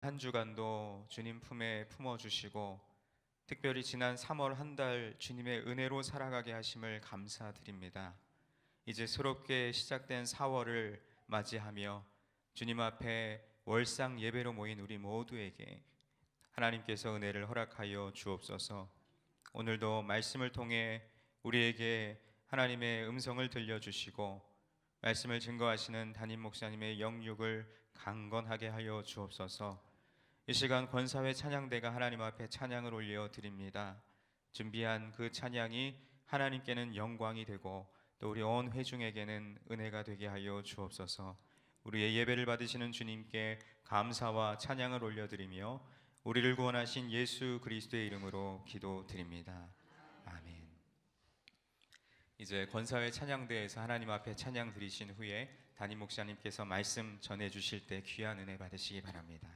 한 주간도 주님 품에 품어주시고 특별히 지난 3월 한 달 주님의 은혜로 살아가게 하심을 감사드립니다. 이제 새롭게 시작된 4월을 맞이하며 주님 앞에 월상 예배로 모인 우리 모두에게 하나님께서 은혜를 허락하여 주옵소서. 오늘도 말씀을 통해 우리에게 하나님의 음성을 들려주시고 말씀을 증거하시는 담임 목사님의 영육을 강건하게 하여 주옵소서. 이 시간 권사회 찬양대가 하나님 앞에 찬양을 올려 드립니다. 준비한 그 찬양이 하나님께는 영광이 되고 또 우리 온 회중에게는 은혜가 되게 하여 주옵소서. 우리의 예배를 받으시는 주님께 감사와 찬양을 올려드리며 우리를 구원하신 예수 그리스도의 이름으로 기도드립니다. 아멘. 이제 권사회 찬양대에서 하나님 앞에 찬양 드리신 후에 담임 목사님께서 말씀 전해 주실 때 귀한 은혜 받으시기 바랍니다.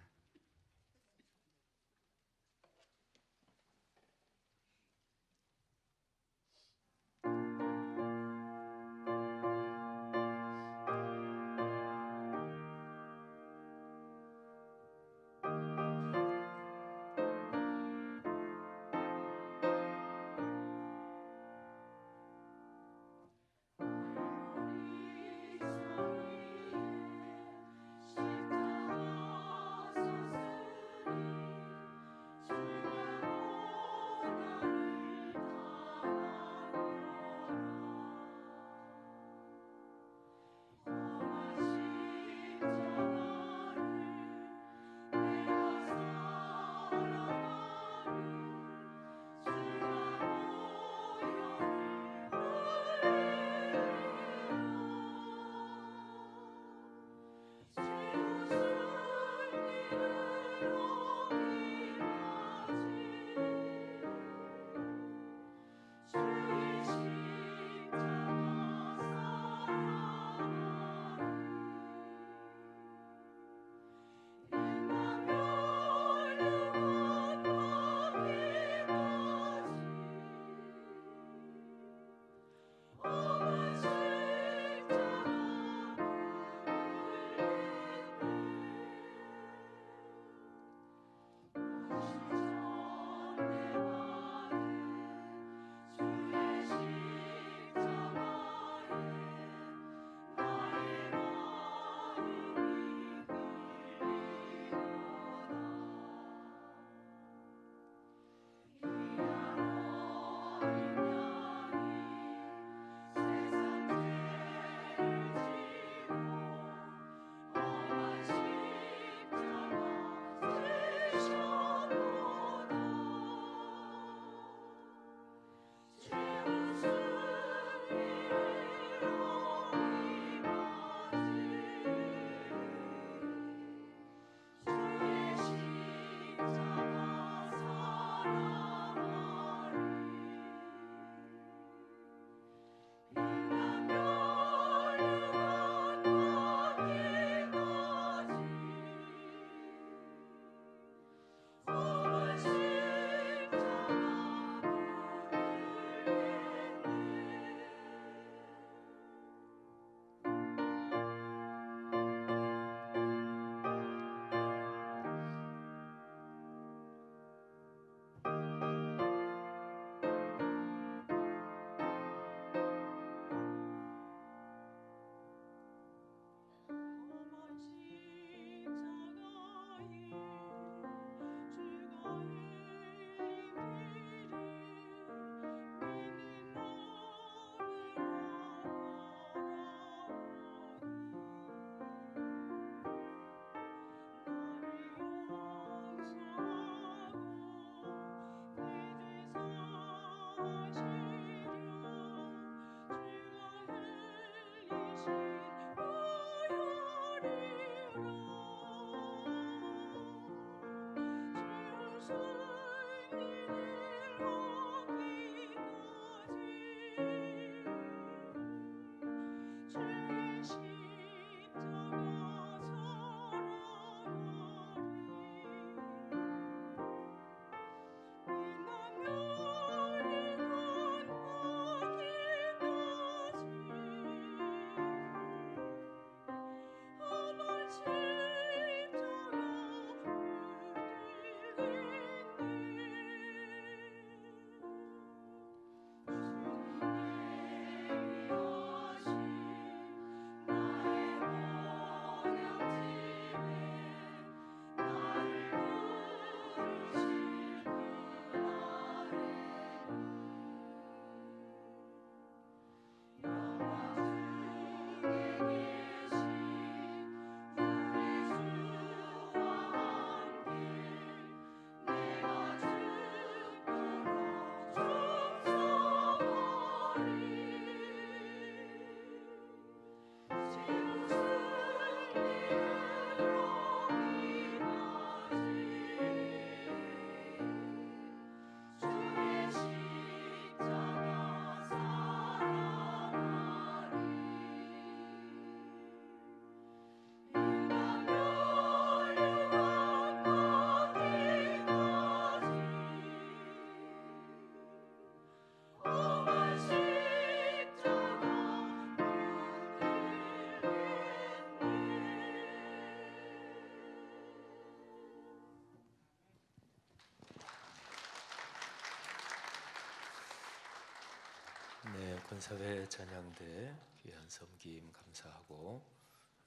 권사회 찬양대 귀한 섬김 감사하고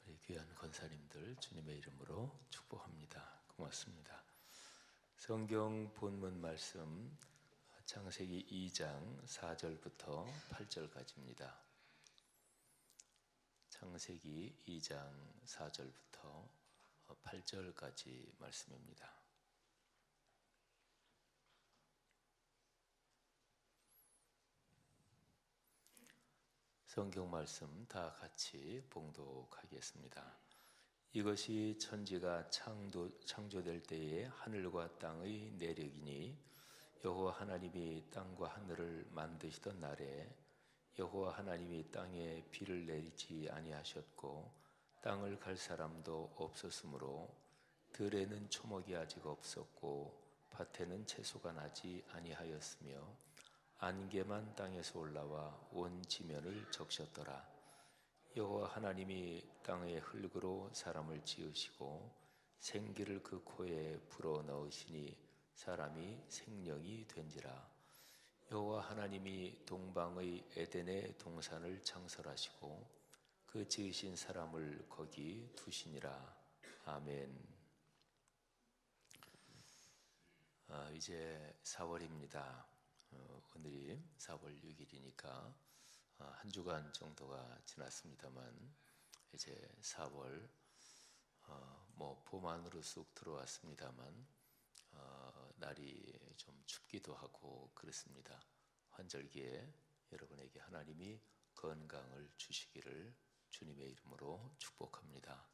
우리 귀한 권사님들 주님의 이름으로 축복합니다. 고맙습니다. 성경 본문 말씀 창세기 2장 4절부터 8절까지입니다. 창세기 2장 4절부터 8절까지 말씀입니다. 성경 말씀 다 같이 봉독하겠습니다. 이것이 천지가 창조될 때에 하늘과 땅의 내력이니 여호와 하나님이 땅과 하늘을 만드시던 날에 여호와 하나님이 땅에 비를 내리지 아니하셨고 땅을 갈 사람도 없었으므로 들에는 초목이 아직 없었고 밭에는 채소가 나지 아니하였으며 안개만 땅에서 올라와 온 지면을 적셨더라. 여호와 하나님이 땅의 흙으로 사람을 지으시고 생기를 그 코에 불어 넣으시니 사람이 생명이 된지라. 여호와 하나님이 동방의 에덴의 동산을 창설하시고 그 지으신 사람을 거기 두시니라. 아멘. 이제 4월입니다. 오늘이 4월 6일이니까 한 주간 정도가 지났습니다만 이제 4월 봄 안으로 쑥 들어왔습니다만 날이 좀 춥기도 하고 그렇습니다. 환절기에 여러분에게 하나님이 건강을 주시기를 주님의 이름으로 축복합니다.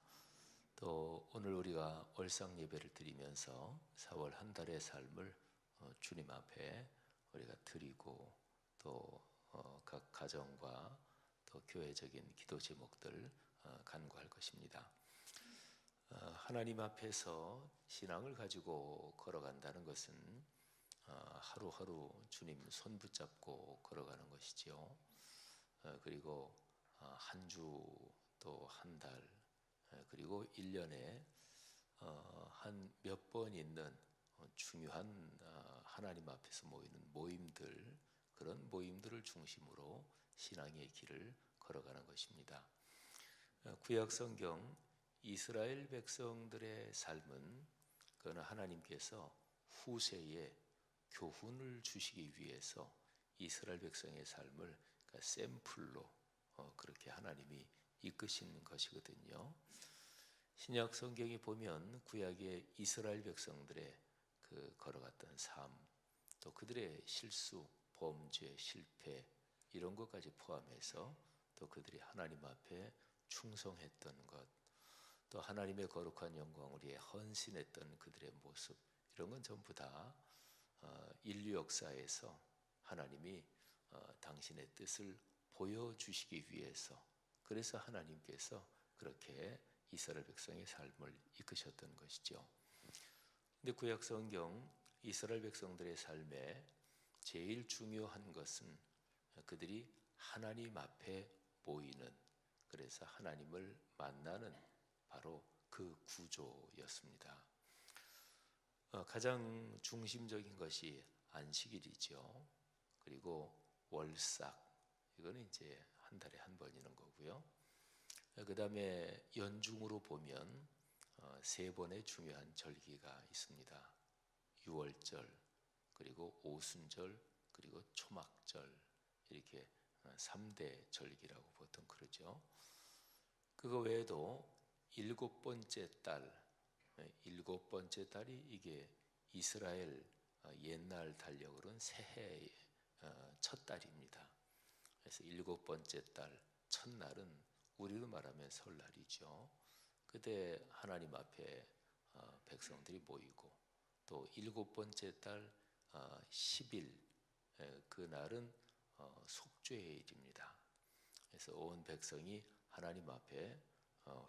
또 오늘 우리가 월상 예배를 드리면서 4월 한 달의 삶을 주님 앞에 우리가 드리고 또 각 가정과 또 교회적인 기도 제목들 간구할 것입니다. 하나님 앞에서 신앙을 가지고 걸어간다는 것은 하루하루 주님 손 붙잡고 걸어가는 것이죠. 그리고 한 주 또 한 달 그리고 1년에 한 몇 번 있는 중요한 하나님 앞에서 모이는 모임들, 그런 모임들을 중심으로 신앙의 길을 걸어가는 것입니다. 구약 성경 이스라엘 백성들의 삶은 그는 하나님께서 후세에 교훈을 주시기 위해서 이스라엘 백성의 삶을 샘플로 그렇게 하나님이 이끄신 것이거든요. 신약 성경에 보면 구약의 이스라엘 백성들의 그 걸어갔던 삶, 또 그들의 실수, 범죄, 실패 이런 것까지 포함해서 또 그들이 하나님 앞에 충성했던 것, 또 하나님의 거룩한 영광을 위해 헌신했던 그들의 모습 이런 건 전부 다 인류 역사에서 하나님이 당신의 뜻을 보여주시기 위해서 그래서 하나님께서 그렇게 이스라엘 백성의 삶을 이끄셨던 것이죠. 근데 구약 성경 이스라엘 백성들의 삶에 제일 중요한 것은 그들이 하나님 앞에 모이는, 그래서 하나님을 만나는 바로 그 구조였습니다. 가장 중심적인 것이 안식일이죠. 그리고 월삭, 이거는 이제 한 달에 한 번 있는 거고요. 그 다음에 연중으로 보면 세 번의 중요한 절기가 있습니다. 유월절, 그리고 오순절, 그리고 초막절 이렇게 3대 절기라고 보통 그러죠. 그거 외에도 일곱 번째 달이 이게 이스라엘 옛날 달력으로는 새해의 첫 달입니다. 그래서 일곱 번째 달, 첫날은 우리로 말하면 설날이죠. 그때 하나님 앞에 백성들이 모이고 또 일곱 번째 달 10일 그날은 속죄의 일입니다. 그래서 온 백성이 하나님 앞에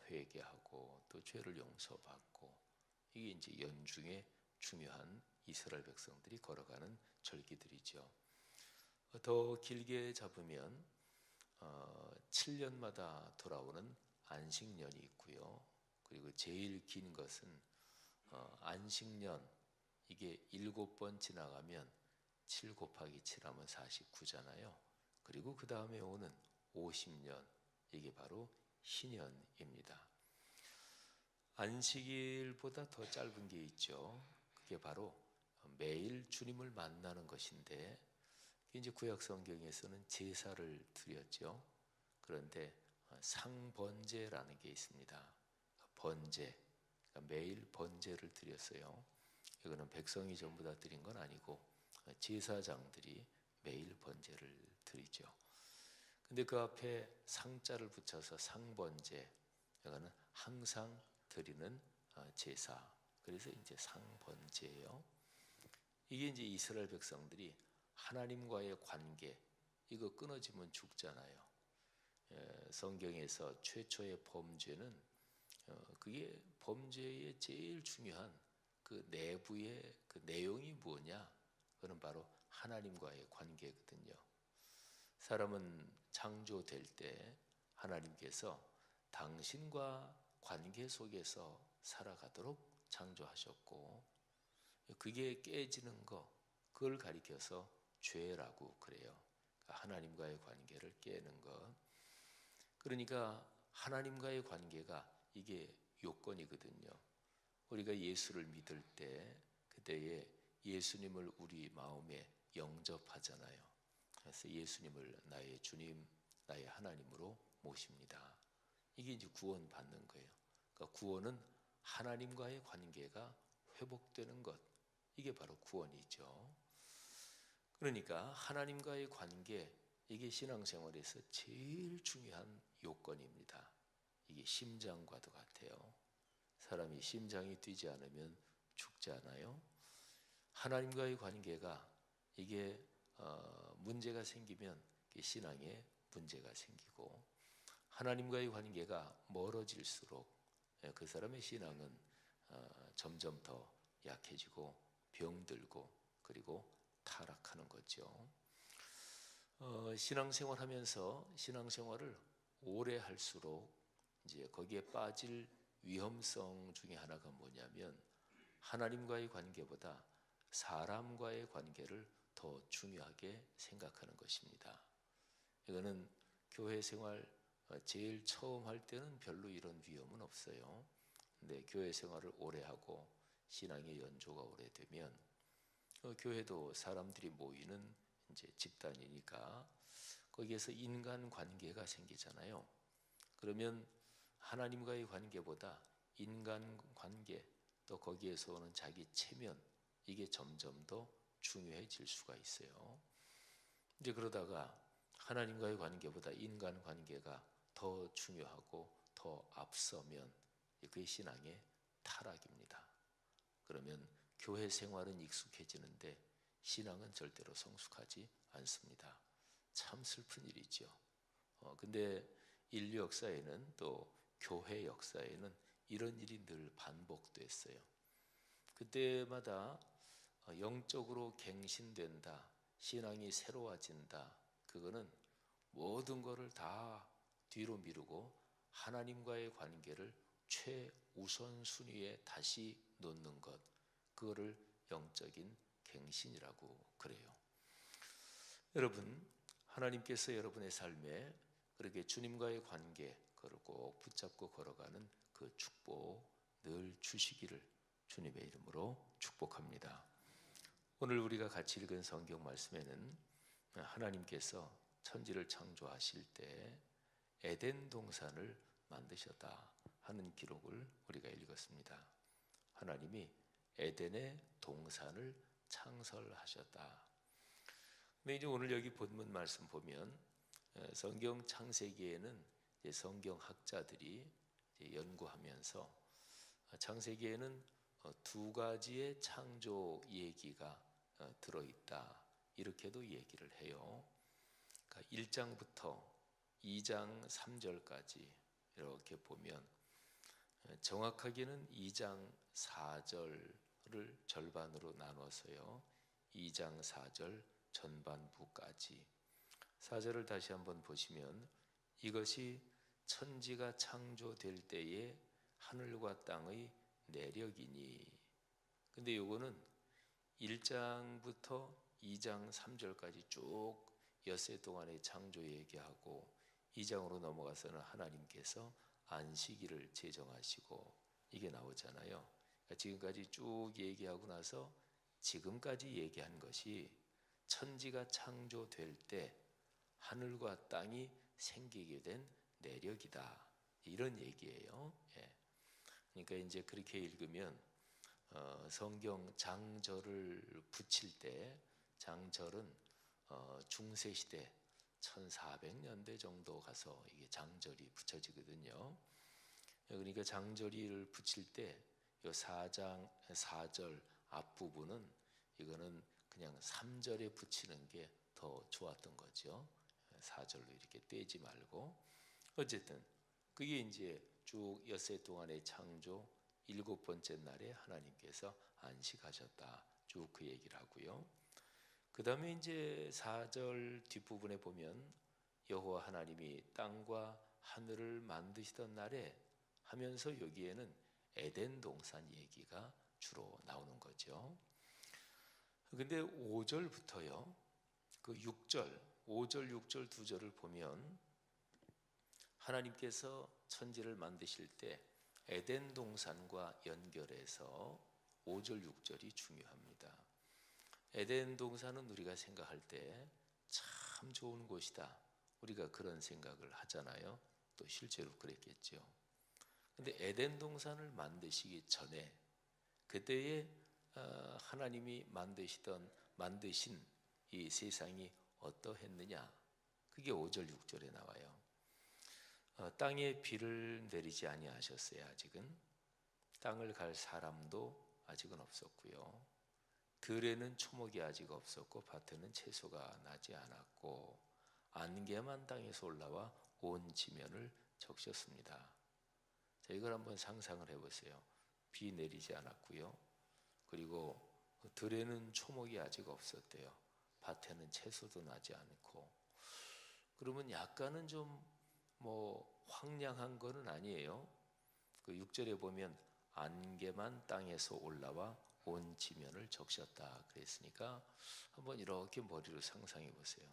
회개하고 또 죄를 용서받고 이게 이제 연중에 중요한 이스라엘 백성들이 걸어가는 절기들이죠. 더 길게 잡으면 7년마다 돌아오는 안식년이 있고요. 그리고 제일 긴 것은 안식년, 이게 7번 지나가면 7 곱하기 7 하면 49잖아요. 그리고 그 다음에 오는 50년, 이게 바로 희년입니다. 안식일보다 더 짧은 게 있죠. 그게 바로 매일 주님을 만나는 것인데, 이제 구약 성경에서는 제사를 드렸죠. 그런데 상번제라는 게 있습니다. 번제, 그러니까 매일 번제를 드렸어요. 이거는 백성이 전부 다 드린 건 아니고 제사장들이 매일 번제를 드리죠. 근데 그 앞에 상자를 붙여서 상번제, 이거는 항상 드리는 제사. 그래서 이제 상번제예요. 이게 이제 이스라엘 백성들이 하나님과의 관계, 이거 끊어지면 죽잖아요. 성경에서 최초의 범죄는 그게 범죄의 제일 중요한 그 내부의 그 내용이 뭐냐? 그건 바로 하나님과의 관계거든요. 사람은 창조될 때 하나님께서 당신과 관계 속에서 살아가도록 창조하셨고, 그게 깨지는 거, 그걸 가리켜서 죄라고 그래요. 하나님과의 관계를 깨는 것. 그러니까 하나님과의 관계가 이게 요건이거든요. 우리가 예수를 믿을 때 그때에 예수님을 우리 마음에 영접하잖아요. 그래서 예수님을 나의 주님, 나의 하나님으로 모십니다. 이게 이제 구원받는 거예요. 그러니까 구원은 하나님과의 관계가 회복되는 것, 이게 바로 구원이죠. 그러니까 하나님과의 관계, 이게 신앙생활에서 제일 중요한 요건입니다. 이게 심장과도 같아요. 사람이 심장이 뛰지 않으면 죽지 않아요. 하나님과의 관계가 이게 문제가 생기면 신앙에 문제가 생기고, 하나님과의 관계가 멀어질수록 그 사람의 신앙은 점점 더 약해지고 병들고 그리고 타락하는 거죠. 신앙생활하면서 신앙생활을 오래 할수록 이제 거기에 빠질 위험성 중에 하나가 뭐냐면, 하나님과의 관계보다 사람과의 관계를 더 중요하게 생각하는 것입니다. 이거는 교회 생활 제일 처음 할 때는 별로 이런 위험은 없어요. 근데 교회 생활을 오래 하고 신앙의 연조가 오래되면 교회도 사람들이 모이는 이제 집단이니까 거기에서 인간 관계가 생기잖아요. 그러면 하나님과의 관계보다 인간 관계, 또 거기에서 오는 자기 체면, 이게 점점 더 중요해질 수가 있어요. 이제 그러다가 하나님과의 관계보다 인간 관계가 더 중요하고 더 앞서면 그게 신앙의 타락입니다. 그러면 교회 생활은 익숙해지는데 신앙은 절대로 성숙하지 않습니다. 참 슬픈 일이죠. 근데 인류 역사에는, 또 교회 역사에는 이런 일이 늘 반복됐어요. 그때마다 영적으로 갱신된다, 신앙이 새로워진다, 그거는 모든 것을 다 뒤로 미루고 하나님과의 관계를 최우선 순위에 다시 놓는 것, 그거를 영적인 갱신이라고 그래요. 여러분, 하나님께서 여러분의 삶에 그렇게 주님과의 관계, 그걸 꼭 붙잡고 걸어가는 그 축복 늘 주시기를 주님의 이름으로 축복합니다. 오늘 우리가 같이 읽은 성경 말씀에는 하나님께서 천지를 창조하실 때 에덴 동산을 만드셨다 하는 기록을 우리가 읽었습니다. 하나님이 에덴의 동산을 창설하셨다. 근데 이제 오늘 여기 본문 말씀 보면 성경 창세기에는 성경 학자들이 연구하면서 창세기에는 두 가지의 창조 얘기가 들어있다, 이렇게도 얘기를 해요. 그러니까 1장부터 2장 3절까지 이렇게 보면 정확하게는 2장 4절을 절반으로 나눠서요, 2장 4절 전반부까지. 4절을 다시 한번 보시면, 이것이 천지가 창조될 때에 하늘과 땅의 내력이니. 근데 요거는 1장부터 2장 3절까지 쭉 엿새 동안의 창조 얘기하고 2장으로 넘어가서는 하나님께서 안식일을 제정하시고 이게 나오잖아요. 그러니까 지금까지 쭉 얘기하고 나서 지금까지 얘기한 것이 천지가 창조될 때 하늘과 땅이 생기게 된 내력이다, 이런 얘기예요. 예. 그러니까 이제 그렇게 읽으면 성경 장절을 붙일 때, 장절은 중세 시대 1400년대 정도 가서 이게 장절이 붙여지거든요. 그러니까 장절을 붙일 때 이 4장 4절 앞부분은 이거는 그냥 3절에 붙이는 게 더 좋았던 거죠. 4절로 이렇게 떼지 말고. 어쨌든 그게 이제 쭉 엿새 동안의 창조 7번째 날에 하나님께서 안식하셨다, 쭉 그 얘기를 하고요. 그 다음에 이제 4절 뒷부분에 보면 여호와 하나님이 땅과 하늘을 만드시던 날에 하면서 여기에는 에덴 동산 얘기가 주로 나오는 거죠. 근데 5절부터요, 그 6절, 5절, 6절 두 절을 보면 하나님께서 천지를 만드실 때 에덴 동산과 연결해서 5절, 6절이 중요합니다. 에덴 동산은 우리가 생각할 때 참 좋은 곳이다, 우리가 그런 생각을 하잖아요. 또 실제로 그랬겠죠. 근데 에덴 동산을 만드시기 전에 그때에 하나님이 만드신 이 세상이 어떠했느냐, 그게 5절 6절에 나와요. 땅에 비를 내리지 아니하셨어요. 아직은 땅을 갈 사람도 아직은 없었고요. 들에는 초목이 아직 없었고 밭에는 채소가 나지 않았고 안개만 땅에서 올라와 온 지면을 적셨습니다. 자, 이걸 한번 상상을 해보세요. 비 내리지 않았고요. 그리고 들에는 초목이 아직 없었대요. 밭에는 채소도 나지 않고. 그러면 약간은 좀 황량한 거는 아니에요. 그 6절에 보면 안개만 땅에서 올라와 온 지면을 적셨다 그랬으니까 한번 이렇게 머리로 상상해 보세요.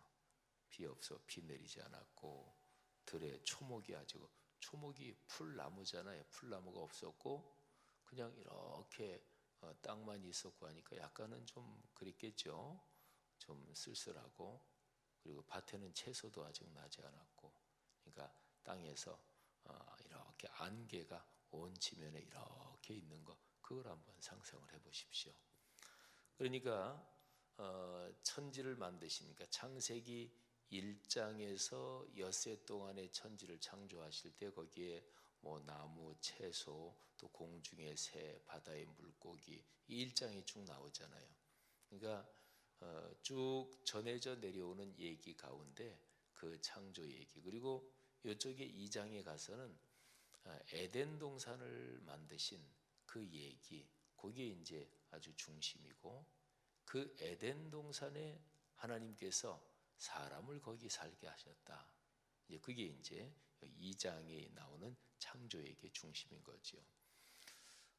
비 내리지 않았고 들에 초목이 아직, 초목이 풀나무잖아요. 풀나무가 없었고 그냥 이렇게 땅만 있었고 하니까 약간은 좀 그랬겠죠. 좀 쓸쓸하고, 그리고 밭에는 채소도 아직 나지 않았고, 그러니까 땅에서 이렇게 안개가 온 지면에 이렇게 있는 거, 그걸 한번 상상을 해보십시오. 그러니까 천지를 만드시니까 창세기 1장에서 엿새 동안의 천지를 창조하실 때 거기에 나무, 채소, 또 공중의 새, 바다의 물고기, 이 1장이 쭉 나오잖아요. 그러니까 쭉 전해져 내려오는 얘기 가운데 그 창조 얘기, 그리고 이쪽에 2장에 가서는 에덴 동산을 만드신 그 얘기, 그게 이제 아주 중심이고, 그 에덴 동산에 하나님께서 사람을 거기 살게 하셨다. 이제 그게 이제 2장에 나오는 창조의 중심인 거죠.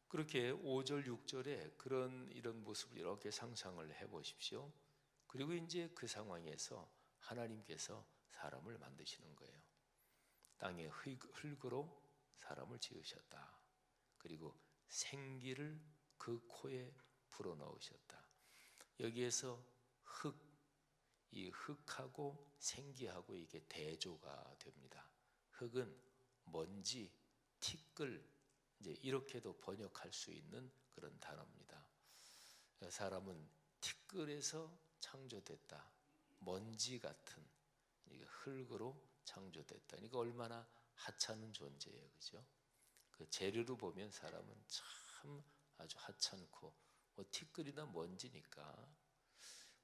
그렇게 5절, 6절에 이런 모습을 이렇게 상상을 해보십시오. 그리고 이제 그 상황에서 하나님께서 사람을 만드시는 거예요. 땅의 흙으로 사람을 지으셨다. 그리고 생기를 그 코에 불어넣으셨다. 여기에서 이 흙하고 생기하고 이게 대조가 됩니다. 흙은 먼지, 티끌, 이제 이렇게도 번역할 수 있는 그런 단어입니다. 사람은 티끌에서 창조됐다. 먼지 같은 흙으로 창조됐다. 그러니까 얼마나 하찮은 존재예요, 그죠? 그 재료로 보면 사람은 참 아주 하찮고 티끌이나 먼지니까.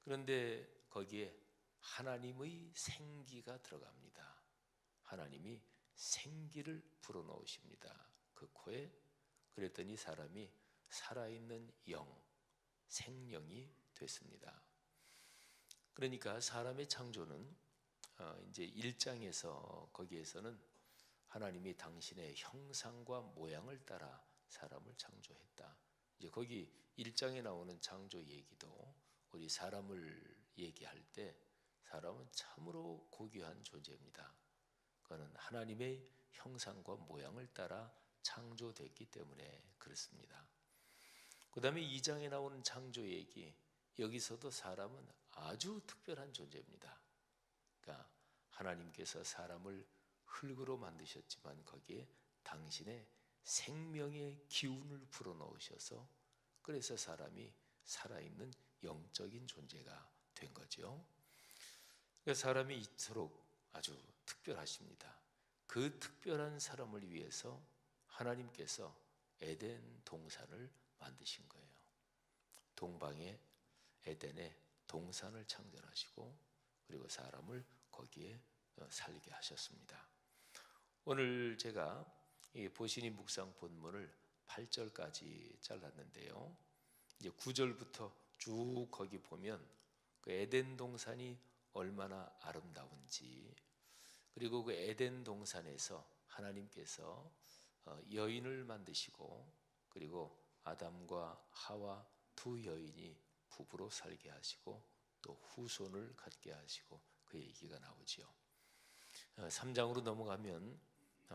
그런데 거기에 하나님의 생기가 들어갑니다. 하나님이 생기를 불어넣으십니다. 그 코에. 그랬더니 사람이 살아있는 영, 생명이 됐습니다. 그러니까 사람의 창조는 이제 1장에서 거기에서는 하나님이 당신의 형상과 모양을 따라 사람을 창조했다. 이제 거기 1장에 나오는 창조 얘기도 우리 사람을 얘기할 때 사람은 참으로 고귀한 존재입니다. 그는 하나님의 형상과 모양을 따라 창조됐기 때문에 그렇습니다. 그 다음에 2장에 나오는 창조 얘기, 여기서도 사람은 아주 특별한 존재입니다. 그러니까 하나님께서 사람을 흙으로 만드셨지만 거기에 당신의 생명의 기운을 불어넣으셔서 그래서 사람이 살아있는 영적인 존재가 된 거죠. 그러니까 사람이 이토록 아주 특별하십니다. 그 특별한 사람을 위해서 하나님께서 에덴 동산을 만드신 거예요. 동방의 에덴에 동산을 창설하시고 그리고 사람을 거기에 살게 하셨습니다. 오늘 제가 이 보시니 묵상 본문을 8절까지 잘랐는데요. 이제 9절부터 쭉 거기 보면 그 에덴 동산이 얼마나 아름다운지, 그리고 그 에덴 동산에서 하나님께서 여인을 만드시고 그리고 아담과 하와 두 여인이 부부로 살게 하시고 또 후손을 갖게 하시고 그 얘기가 나오지요. 3장으로 넘어가면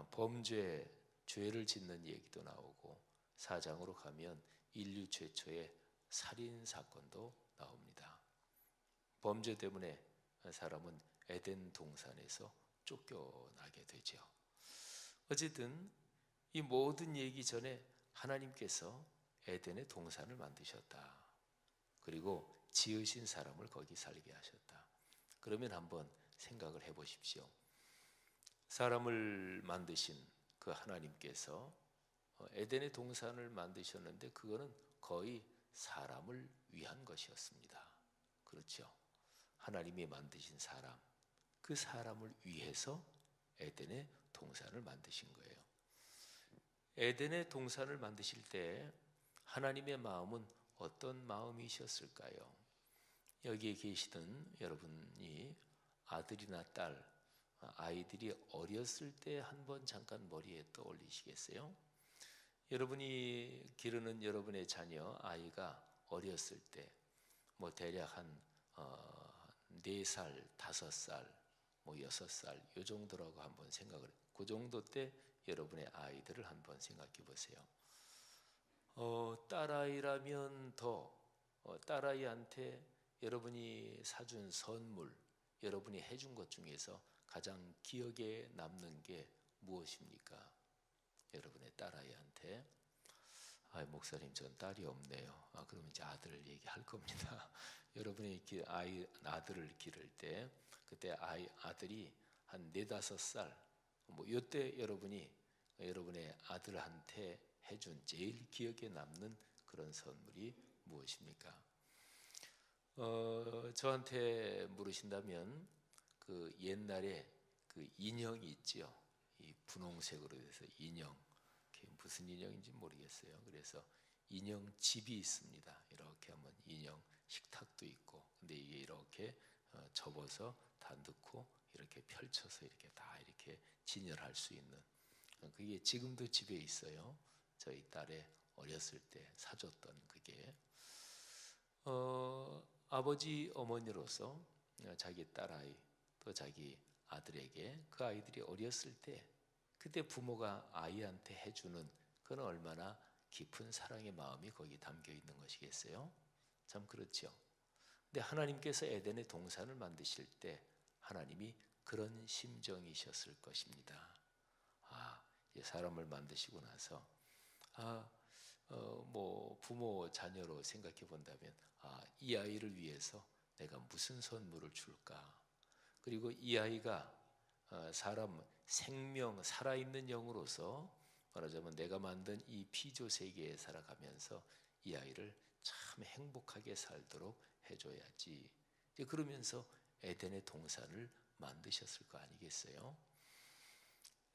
범죄, 죄를 짓는 얘기도 나오고 4장으로 가면 인류 최초의 살인 사건도 나옵니다. 범죄 때문에 사람은 에덴 동산에서 쫓겨나게 되죠. 어쨌든 이 모든 얘기 전에 하나님께서 에덴의 동산을 만드셨다. 그리고 지으신 사람을 거기 살게 하셨다. 그러면 한번 생각을 해보십시오. 사람을 만드신 그 하나님께서 에덴의 동산을 만드셨는데 그거는 거의 사람을 위한 것이었습니다. 그렇죠? 하나님이 만드신 사람, 그 사람을 위해서 에덴의 동산을 만드신 거예요. 에덴의 동산을 만드실 때 하나님의 마음은 어떤 마음이셨을까요? 여기에 계시던 여러분이 아들이나 딸, 아이들이 어렸을 때 한번 잠깐 머리에 떠올리시겠어요? 여러분이 기르는 여러분의 자녀, 아이가 어렸을 때, 뭐 대략 한 4살, 5살, 뭐 6살 요 정도라고 한번 생각을, 그 정도 때 여러분의 아이들을 한번 생각해 보세요. 딸아이라면 더 딸아이한테 여러분이 사준 선물, 여러분이 해준 것 중에서 가장 기억에 남는 게 무엇입니까? 여러분의 딸아이한테. 목사님 전 딸이 없네요. 그러면 이제 아들을 얘기할 겁니다. 여러분이 아들을 기를 때 그때 아들이 한 4, 5살 뭐 이때 여러분이 여러분의 아들한테 해준 제일 기억에 남는 그런 선물이 무엇입니까? 저한테 물으신다면 그 옛날에 그 인형이 있죠. 이 분홍색으로 돼서 인형, 그게 무슨 인형인지 모르겠어요. 그래서 인형 집이 있습니다. 이렇게 하면 인형 식탁도 있고, 근데 이게 이렇게 접어서 다 넣고 이렇게 펼쳐서 이렇게 다 이렇게 진열할 수 있는, 그게 지금도 집에 있어요. 저희 딸의 어렸을 때 사줬던 그게 아버지 어머니로서 자기 딸아이 또 자기 아들에게 그 아이들이 어렸을 때 그때 부모가 아이한테 해주는 그건 얼마나 깊은 사랑의 마음이 거기 담겨 있는 것이겠어요? 참 그렇죠. 근데 하나님께서 에덴의 동산을 만드실 때 하나님이 그런 심정이셨을 것입니다. 이제 사람을 만드시고 나서 뭐 부모 자녀로 생각해 본다면 이 아이를 위해서 내가 무슨 선물을 줄까? 그리고 이 아이가 사람 생명 살아있는 영으로서 말하자면 내가 만든 이 피조 세계에 살아가면서 이 아이를 참 행복하게 살도록 해줘야지. 그러면서 에덴의 동산을 만드셨을 거 아니겠어요?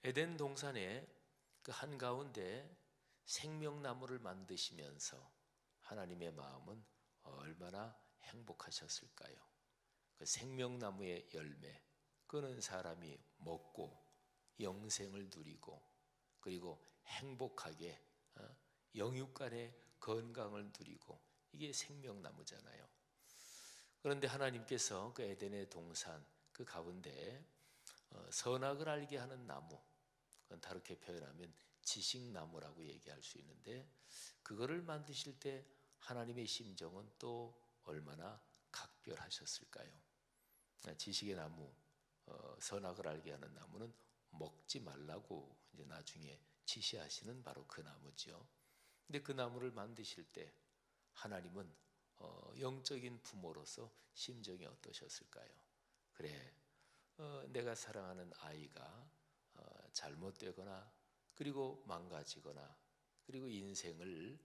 에덴 동산의 그 한가운데 생명나무를 만드시면서 하나님의 마음은 얼마나 행복하셨을까요? 그 생명나무의 열매, 그는 사람이 먹고 영생을 누리고 그리고 행복하게 영육간의 건강을 누리고, 이게 생명나무잖아요. 그런데 하나님께서 그 에덴의 동산 그 가운데 선악을 알게 하는 나무, 그건 다르게 표현하면 지식나무라고 얘기할 수 있는데, 그거를 만드실 때 하나님의 심정은 또 얼마나 각별하셨을까요? 지식의 나무, 선악을 알게 하는 나무는 먹지 말라고 이제 나중에 지시하시는 바로 그 나무죠. 근데 그 나무를 만드실 때 하나님은 영적인 부모로서 심정이 어떠셨을까요? 그래, 내가 사랑하는 아이가 잘못되거나 그리고 망가지거나 그리고 인생을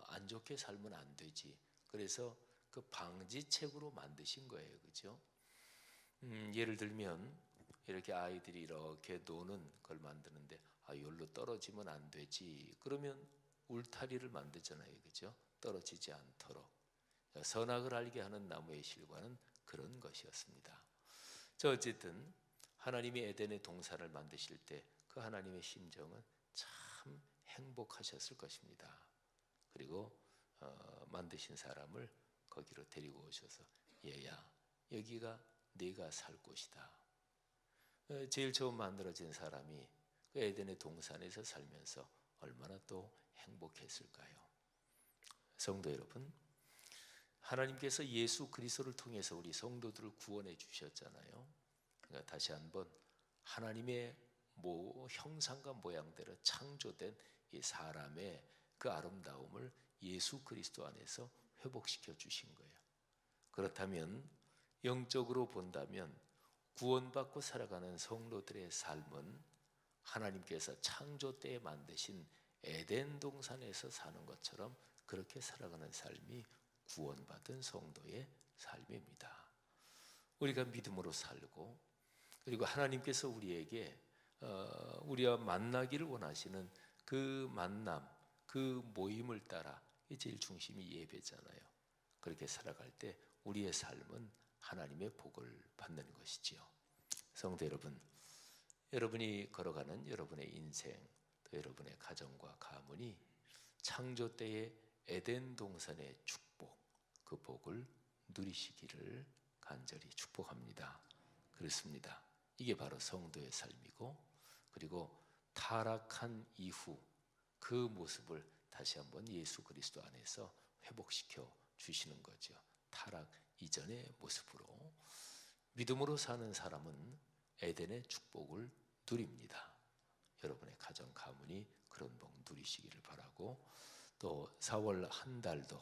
안 좋게 살면 안 되지. 그래서 그 방지책으로 만드신 거예요, 그죠? 예를 들면 이렇게 아이들이 이렇게 노는 걸 만드는데 여기로 떨어지면 안 되지. 그러면 울타리를 만들잖아요, 그죠? 떨어지지 않도록. 선악을 알게 하는 나무의 실과는 그런 것이었습니다. 어쨌든 하나님이 에덴의 동산을 만드실 때 그 하나님의 심정은 참 행복하셨을 것입니다. 그리고 만드신 사람을 거기로 데리고 오셔서 얘야, 여기가 네가 살 곳이다. 제일 처음 만들어진 사람이 그 에덴의 동산에서 살면서 얼마나 또 행복했을까요? 성도 여러분, 하나님께서 예수 그리스도를 통해서 우리 성도들을 구원해 주셨잖아요. 그러니까 다시 한번 하나님의 형상과 모양대로 창조된 이 사람의 그 아름다움을 예수 그리스도 안에서 회복시켜 주신 거예요. 그렇다면 영적으로 본다면 구원받고 살아가는 성도들의 삶은 하나님께서 창조 때에 만드신 에덴 동산에서 사는 것처럼 그렇게 살아가는 삶이 구원받은 성도의 삶입니다. 우리가 믿음으로 살고, 그리고 하나님께서 우리에게 우리와 만나기를 원하시는 그 만남, 그 모임을 따라, 이 제일 중심이 예배잖아요. 그렇게 살아갈 때 우리의 삶은 하나님의 복을 받는 것이지요. 성도 여러분, 여러분이 걸어가는 여러분의 인생, 또 여러분의 가정과 가문이 창조 때의 에덴 동산의 축복, 그 복을 누리시기를 간절히 축복합니다. 그렇습니다. 이게 바로 성도의 삶이고, 그리고 타락한 이후 그 모습을 다시 한번 예수 그리스도 안에서 회복시켜 주시는 거죠. 타락 이전의 모습으로. 믿음으로 사는 사람은 에덴의 축복을 누립니다. 여러분의 가정 가문이 그런 복 누리시기를 바라고, 또 4월 한 달도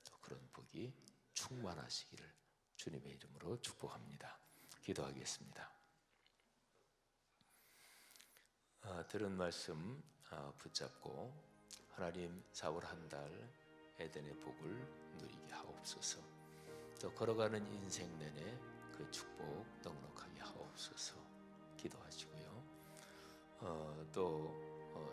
또 그런 복이 충만하시기를 주님의 이름으로 축복합니다. 기도하겠습니다. 들은 말씀 붙잡고 하나님 4월 한 달 에덴의 복을 누리게 하옵소서. 또 걸어가는 인생 내내 그 축복 넉넉하게 하옵소서 기도하시고요. 또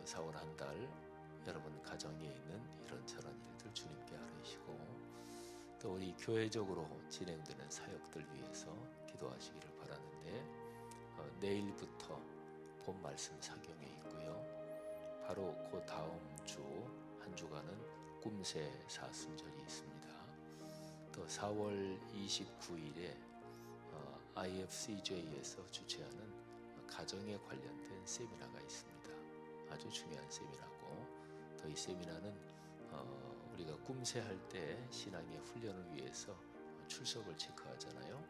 4월 한 달 여러분 가정에 있는 이런저런 일들 주님께 아뢰시고, 또 우리 교회적으로 진행되는 사역들 위해서 기도하시기를 바라는데, 내일부터 본 말씀 사경에 있고요. 바로 그 다음 주 한 주간은 꿈새 사순절이 있습니다. 또 4월 29일에 IFCJ에서 주최하는 가정에 관련된 세미나가 있습니다. 아주 중요한 세미나고, 또 이 세미나는 우리가 꿈새할 때 신앙의 훈련을 위해서 출석을 체크하잖아요.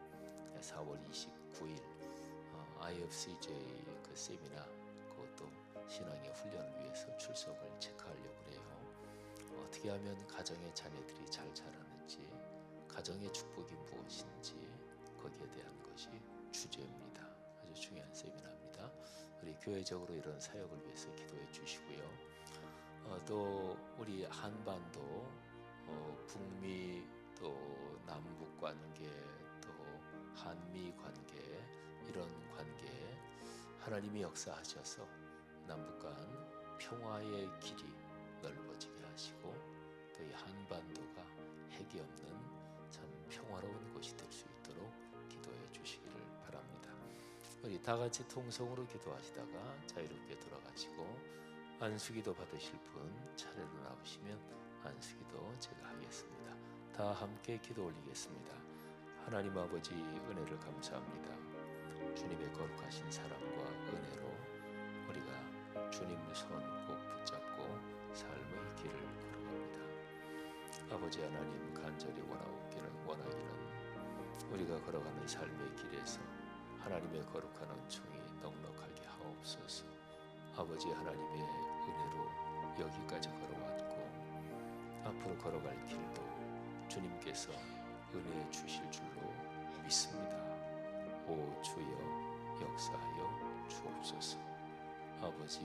4월 29일 IFCJ 그 세미나, 그것도 신앙의 훈련을 위해서 출석을 체크하려고 그래요. 어떻게 하면 가정의 자녀들이 잘 자라는지, 가정의 축복이 무엇인지, 거기에 대한 것이 주제입니다. 아주 중요한 세미나입니다. 우리 교회적으로 이런 사역을 위해서 기도해 주시고요. 또 우리 한반도, 북미, 또 남북 관계, 또 한미 관계, 이런 관계에 하나님이 역사하셔서 남북 간 평화의 길이 넓어지게 하시고, 또 이 한반도가 핵이 없는 참 평화로운 곳이 될 수 있도록 기도해 주시기를 바랍니다. 우리 다 같이 통성으로 기도하시다가 자유롭게 돌아가시고, 안수기도 받으실 분 차례로 나오시면 안수기도 제가 하겠습니다. 다 함께 기도 올리겠습니다. 하나님 아버지 은혜를 감사합니다. 주님의 거룩하신 사랑과 은혜로 우리가 주님 손 꼭 붙잡고 삶의 길을 걸어갑니다. 아버지 하나님, 간절히 원하기는 우리가 걸어가는 삶의 길에서 하나님의 거룩한 은총이 넉넉하게 하옵소서. 아버지 하나님의 은혜로 여기까지 걸어왔고 앞으로 걸어갈 길도 주님께서 은혜 주실 줄로 믿습니다. 오 주여, 역사하여 주옵소서. 아버지